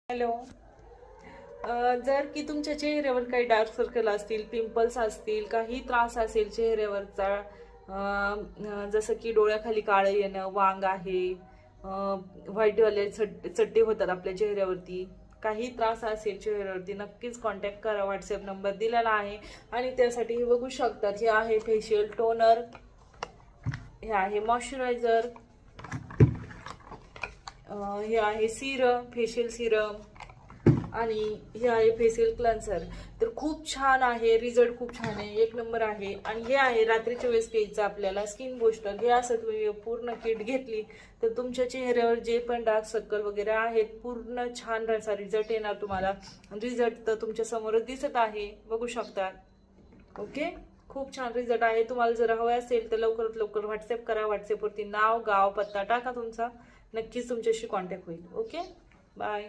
Hello. जर की तुमच्या चेहऱ्यावर काही डार्क सर्कल असतील, पिंपल्स असतील, काही त्रास असेल चेहऱ्यावरचा, जसं की डोळ्याखाली काळं येणं, वांग आहे, व्हाईटवाले चट्टे होतात आपल्या चेहऱ्यावरती, काही त्रास असेल चेहऱ्यावरती, नक्कीच कॉन्टॅक्ट करा. व्हॉट्सअप नंबर दिलेला आहे. आणि त्यासाठी हे बघू शकतात, हे आहे फेशियल टोनर, हे आहे मॉइश्चरायझर, हे आहे सिरम, फेशियल सिरम, आणि हे आहे फेशियल क्लन्सर. तर खूप छान आहे, रिझल्ट खूप छान आहे, एक नंबर आहे. आणि हे आहे रात्रीच्या वेळेस प्यायचं आपल्याला स्किन बूस्टर. हे असं तुम्ही पूर्ण किट घेतली तर तुमच्या चेहऱ्यावर जे पण डार्क सर्कल वगैरे आहेत पूर्ण छान असा रिझल्ट येणार तुम्हाला. रिझल्ट तर तुमच्या समोरच दिसत आहे, बघू शकता. ओके, खूप छान रिझल्ट आहे. तुम्हाला जर हवे असेल तर लवकरात लवकर व्हॉट्सअप करा. व्हॉट्सअपवरती नाव, गाव, पत्ता टाका तुमचा, नक्कीच तुमच्याशी कॉन्टॅक्ट होईल. Okay, bye.